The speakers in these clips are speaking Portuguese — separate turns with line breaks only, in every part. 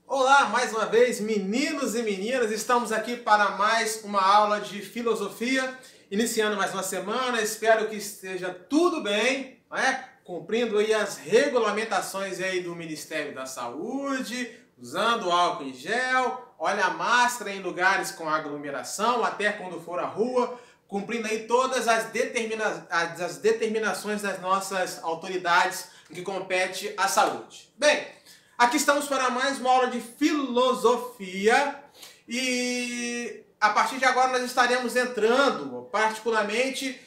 Olá, mais uma vez, meninos e meninas, estamos aqui para mais uma aula de filosofia, iniciando mais uma semana, espero que esteja tudo bem, não é? Cumprindo aí as regulamentações aí do Ministério da Saúde, usando álcool em gel, olha a máscara em lugares com aglomeração, até quando for à rua, cumprindo aí todas as determinações das nossas autoridades que compete à saúde. Bem, aqui estamos para mais uma aula de filosofia e a partir de agora nós estaremos entrando particularmente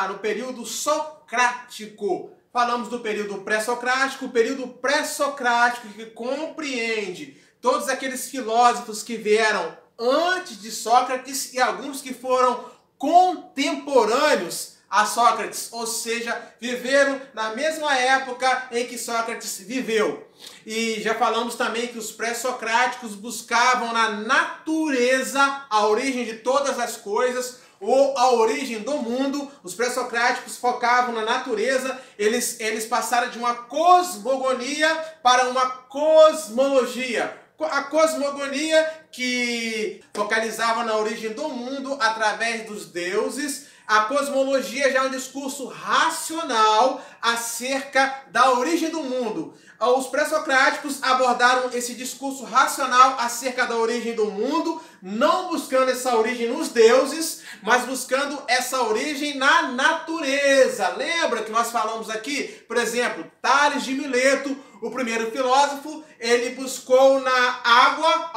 no período socrático. Falamos do período pré-socrático, o período pré-socrático que compreende todos aqueles filósofos que vieram antes de Sócrates e alguns que foram contemporâneos a Sócrates, ou seja, viveram na mesma época em que Sócrates viveu. E já falamos também que os pré-socráticos buscavam na natureza a origem de todas as coisas, ou a origem do mundo. Os pré-socráticos focavam na natureza, eles passaram de uma cosmogonia para uma cosmologia. A cosmogonia que focalizava na origem do mundo através dos deuses. A cosmologia já é um discurso racional acerca da origem do mundo. Os pré-socráticos abordaram esse discurso racional acerca da origem do mundo, não buscando essa origem nos deuses, mas buscando essa origem na natureza. Lembra que nós falamos aqui, por exemplo, Tales de Mileto, o primeiro filósofo, ele buscou na água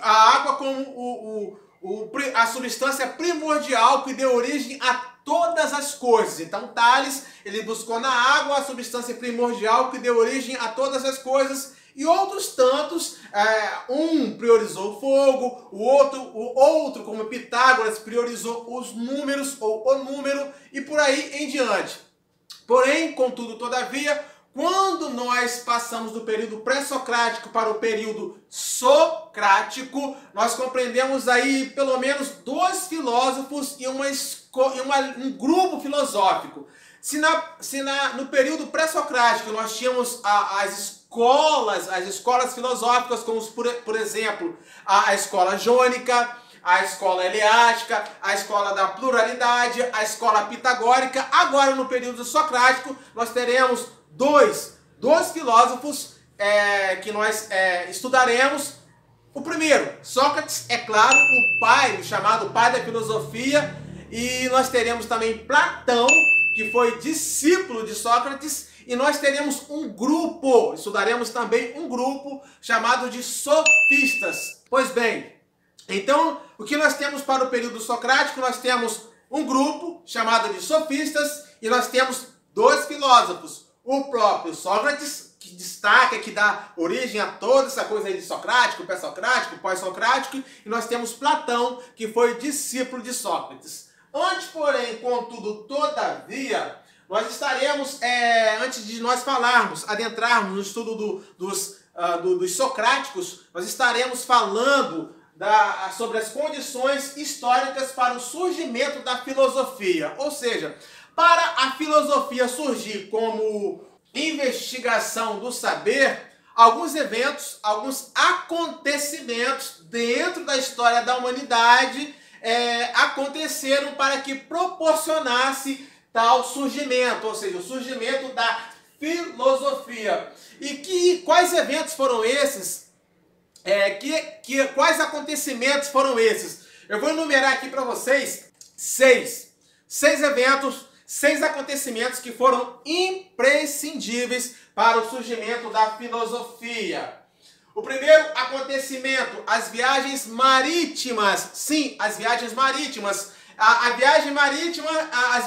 a água como a substância primordial que deu origem a todas as coisas. Então Tales, ele buscou na água a substância primordial que deu origem a todas as coisas, e outros tantos, um priorizou o fogo, o outro, como Pitágoras, priorizou os números ou o número, e por aí em diante. Porém, contudo, todavia, quando nós passamos do período pré-socrático para o período socrático, nós compreendemos aí pelo menos dois filósofos e um grupo filosófico. No período pré-socrático nós tínhamos as escolas filosóficas, como por exemplo a escola jônica, a escola eleática, a escola da pluralidade, a escola pitagórica. Agora, no período socrático, nós teremos dois filósofos que nós estudaremos. O primeiro, Sócrates, é claro, o chamado pai da filosofia, e nós teremos também Platão, que foi discípulo de Sócrates, e nós teremos estudaremos também um grupo chamado de sofistas. Pois bem, então, o que nós temos para o período socrático? Nós temos um grupo chamado de sofistas, e nós temos dois filósofos. O próprio Sócrates, que destaca, que dá origem a toda essa coisa aí de socrático, pré-socrático, pós-socrático, e nós temos Platão, que foi discípulo de Sócrates. Antes, porém, contudo, todavia, nós estaremos, antes de nós adentrarmos no estudo dos socráticos, nós estaremos falando sobre as condições históricas para o surgimento da filosofia. Ou seja, para a filosofia surgir como investigação do saber, alguns eventos, alguns acontecimentos dentro da história da humanidade aconteceram para que proporcionasse tal surgimento, ou seja, o surgimento da filosofia. E quais eventos foram esses? Quais acontecimentos foram esses? Eu vou enumerar aqui para vocês seis eventos, 6 acontecimentos que foram imprescindíveis para o surgimento da filosofia. O primeiro acontecimento, as viagens marítimas. Sim, as viagens marítimas. As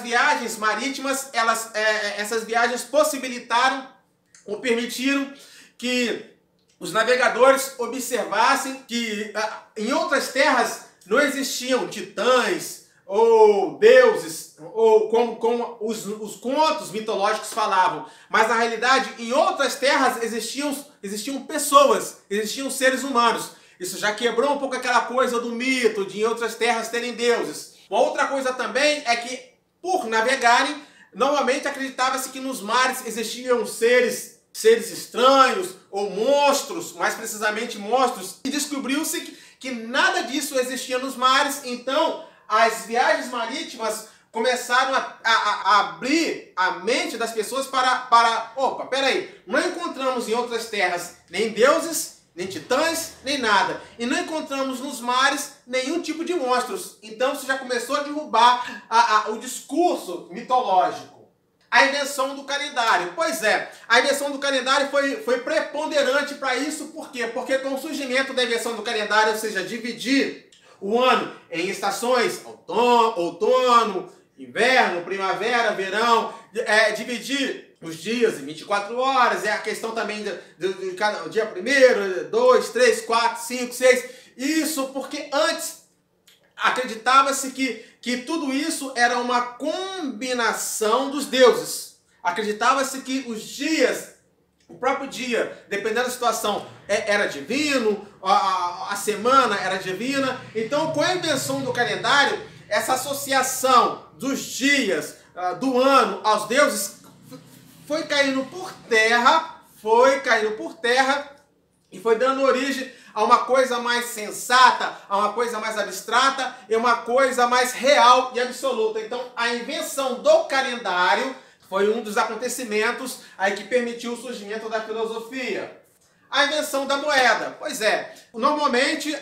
viagens marítimas, essas viagens possibilitaram ou permitiram que os navegadores observassem que em outras terras não existiam titãs ou deuses, ou como os contos mitológicos falavam, mas na realidade em outras terras existiam pessoas, existiam seres humanos. Isso já quebrou um pouco aquela coisa do mito de em outras terras terem deuses. Uma outra coisa também é que por navegarem, normalmente acreditava-se que nos mares existiam seres estranhos ou monstros, mais precisamente monstros, e descobriu-se que nada disso existia nos mares. Então as viagens marítimas começaram a abrir a mente das pessoas para opa, peraí, não encontramos em outras terras nem deuses, nem titãs, nem nada. E não encontramos nos mares nenhum tipo de monstros. Então isso já começou a derrubar o discurso mitológico. A invenção do calendário. Pois é, a invenção do calendário foi preponderante para isso. Por quê? Porque com o surgimento da invenção do calendário, ou seja, dividir o ano em estações, outono, inverno, primavera, verão, dividir os dias em 24 horas, é a questão também de cada dia 1º, 2, 3, 4, 5, 6. Isso porque antes acreditava-se que tudo isso era uma combinação dos deuses. Acreditava-se que os dias, o próprio dia, dependendo da situação, era divino, a semana era divina. Então, com a invenção do calendário, essa associação dos dias do ano aos deuses foi caindo por terra e foi dando origem a uma coisa mais sensata, a uma coisa mais abstrata e uma coisa mais real e absoluta. Então, a invenção do calendário foi um dos acontecimentos aí que permitiu o surgimento da filosofia. A invenção da moeda. Pois é, normalmente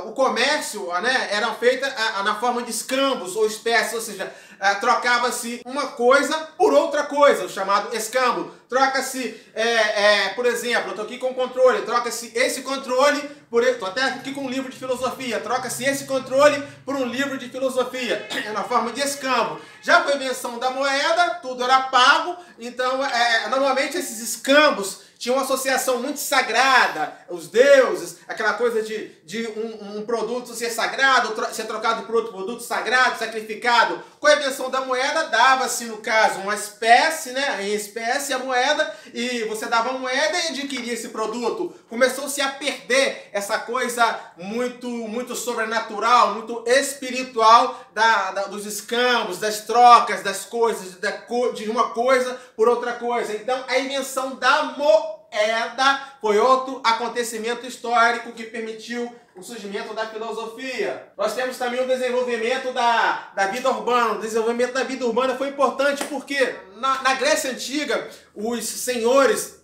o comércio era feito na forma de escambos ou espécies, ou seja, trocava-se uma coisa por outra coisa, o chamado escambo. Troca-se, por exemplo, eu estou aqui com o controle, troca-se esse controle por... Estou até aqui com um livro de filosofia, troca-se esse controle por um livro de filosofia, na forma de escambo. Já com a invenção da moeda, tudo era pago, então normalmente esses escambos tinha uma associação muito sagrada, os deuses, aquela coisa de um produto ser sagrado, ser trocado por outro produto sagrado, sacrificado. Com a invenção da moeda, dava-se, no caso, uma espécie, em espécie a moeda, e você dava a moeda e adquiria esse produto. Começou-se a perder essa coisa muito sobrenatural, muito espiritual dos escambos, das trocas, das coisas, de uma coisa por outra coisa. Então, a invenção da moeda foi outro acontecimento histórico que permitiu o surgimento da filosofia. Nós temos também o desenvolvimento da vida urbana. O desenvolvimento da vida urbana foi importante porque na Grécia Antiga, os senhores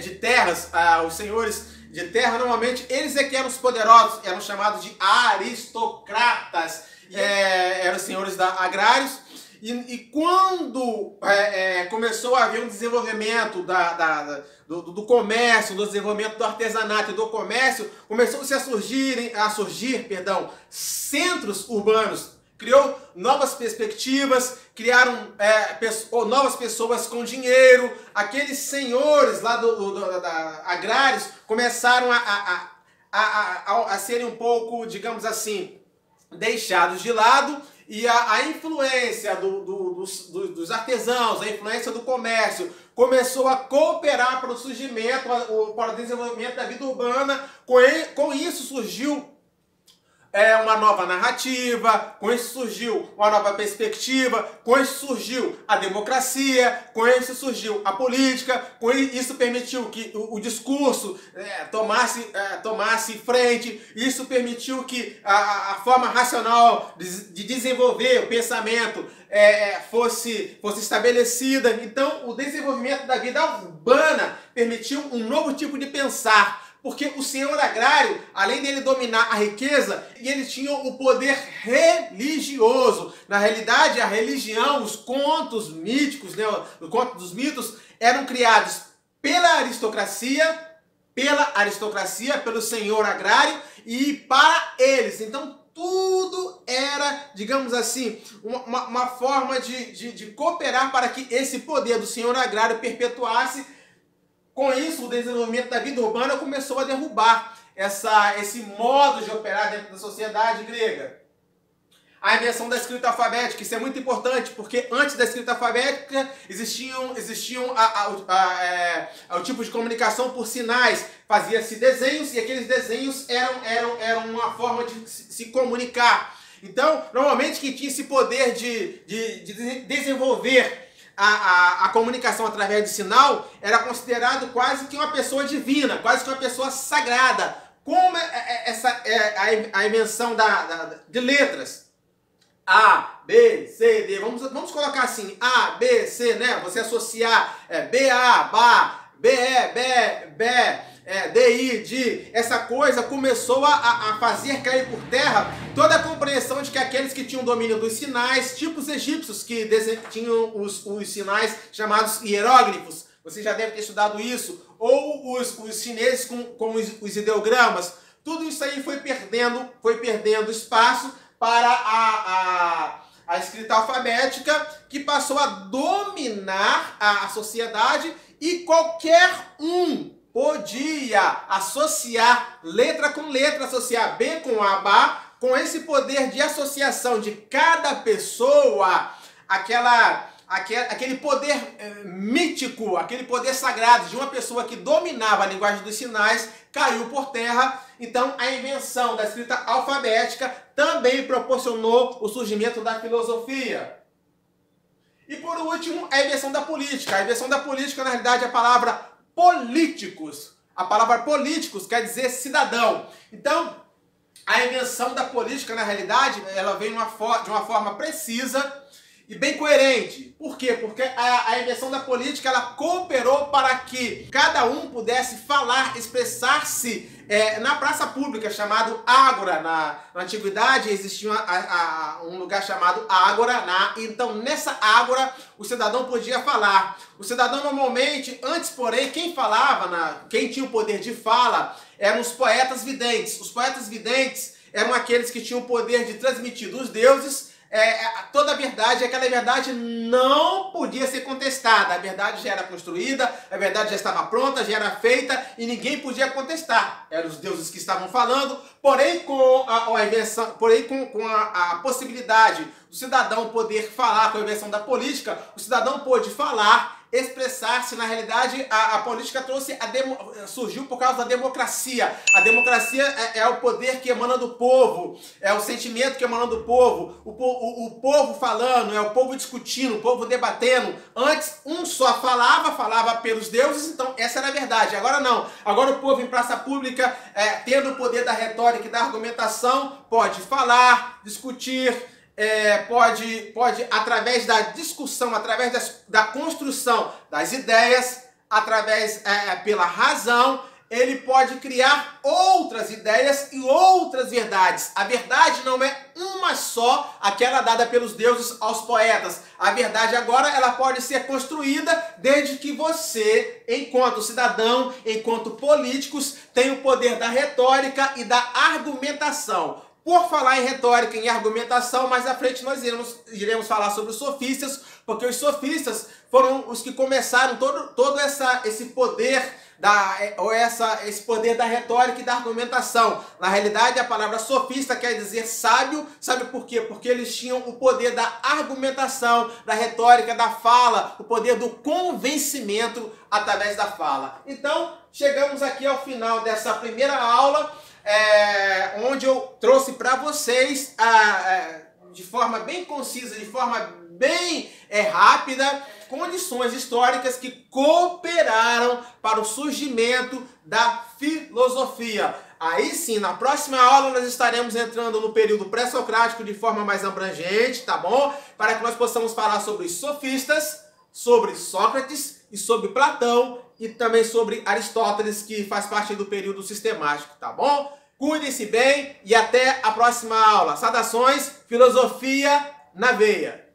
de terras, os senhores de terra, normalmente, eles que eram os poderosos, eram chamados de aristocratas, eram os senhores agrários. E quando começou a haver um desenvolvimento do comércio, do desenvolvimento do artesanato e do comércio, começou-se a surgir centros urbanos. Criou novas perspectivas, criaram novas pessoas com dinheiro. Aqueles senhores lá agrários começaram a serem um pouco, digamos assim, deixados de lado. E a influência dos artesãos, a influência do comércio, começou a cooperar para o surgimento, para o desenvolvimento da vida urbana. Com isso surgiu uma nova narrativa, com isso surgiu uma nova perspectiva, com isso surgiu a democracia, com isso surgiu a política, com isso permitiu que o discurso tomasse frente, isso permitiu que a forma racional de desenvolver o pensamento fosse estabelecida. Então, o desenvolvimento da vida urbana permitiu um novo tipo de pensar. Porque o senhor agrário, além dele dominar a riqueza, ele tinha o poder religioso. Na realidade, a religião, os contos míticos, os contos dos mitos, eram criados pela aristocracia, pelo senhor agrário e para eles. Então, tudo era, digamos assim, uma forma de cooperar para que esse poder do senhor agrário perpetuasse. Com isso, o desenvolvimento da vida urbana começou a derrubar esse modo de operar dentro da sociedade grega. A invenção da escrita alfabética, isso é muito importante, porque antes da escrita alfabética existiam o tipo de comunicação por sinais. Fazia-se desenhos e aqueles desenhos eram uma forma de se comunicar. Então, normalmente quem tinha esse poder de desenvolver a comunicação através de sinal era considerado quase que uma pessoa divina, quase que uma pessoa sagrada. Como essa a invenção de letras. A, B, C, D. Vamos colocar assim, A, B, C, né? Você associar B-A, Bá, B-E, Bé, D-I, Di. Essa coisa começou a fazer cair por terra toda a compreensão de que aqueles que tinham domínio dos sinais, tipo os egípcios, que tinham os sinais chamados hieróglifos, você já deve ter estudado isso, ou os chineses com os ideogramas, tudo isso aí foi perdendo espaço para a escrita alfabética, que passou a dominar a sociedade, e qualquer um podia associar letra com letra, associar B com A, Bá, com esse poder de associação de cada pessoa, aquele poder mítico, aquele poder sagrado de uma pessoa que dominava a linguagem dos sinais, caiu por terra. Então a invenção da escrita alfabética também proporcionou o surgimento da filosofia. E por último, a invenção da política. A invenção da política, na realidade, é a palavra políticos. A palavra políticos quer dizer cidadão. Então, a invenção da política, na realidade, ela vem de uma forma precisa e bem coerente. Por quê? Porque a invenção da política, ela cooperou para que cada um pudesse falar, expressar-se na praça pública, chamado ágora. Na antiguidade existia um lugar chamado ágora, então nessa ágora o cidadão podia falar. O cidadão normalmente, antes porém, quem tinha o poder de fala eram os poetas videntes. Os poetas videntes eram aqueles que tinham o poder de transmitir dos deuses toda a verdade. Aquela verdade não podia ser contestada. A verdade já era construída, a verdade já estava pronta, já era feita e ninguém podia contestar. Eram os deuses que estavam falando, porém com a invenção, com a possibilidade do cidadão poder falar, com a invenção da política, o cidadão pôde falar, expressar-se. Na realidade, a política surgiu por causa da democracia. A democracia é o poder que emana do povo, é o sentimento que emana do povo, o povo falando, é o povo discutindo, o povo debatendo. Antes, um só falava pelos deuses, então essa era a verdade. Agora não. Agora o povo em praça pública, tendo o poder da retórica e da argumentação, pode falar, discutir, pode através da discussão, através da construção das ideias, pela razão, ele pode criar outras ideias e outras verdades. A verdade não é uma só, aquela dada pelos deuses aos poetas. A verdade agora, ela pode ser construída desde que você, enquanto cidadão, enquanto políticos, tem o poder da retórica e da argumentação. Por falar em retórica e em argumentação, mais à frente nós iremos falar sobre os sofistas, porque os sofistas foram os que começaram todo esse poder esse poder da retórica e da argumentação. Na realidade, a palavra sofista quer dizer sábio. Sabe por quê? Porque eles tinham o poder da argumentação, da retórica, da fala, o poder do convencimento através da fala. Então, chegamos aqui ao final dessa primeira aula, onde eu trouxe para vocês, de forma bem concisa, de forma bem rápida, condições históricas que cooperaram para o surgimento da filosofia. Aí sim, na próxima aula nós estaremos entrando no período pré-socrático de forma mais abrangente, tá bom? Para que nós possamos falar sobre os sofistas, sobre Sócrates e sobre Platão, e também sobre Aristóteles, que faz parte do período sistemático, tá bom? Cuidem-se bem e até a próxima aula. Saudações, filosofia na veia!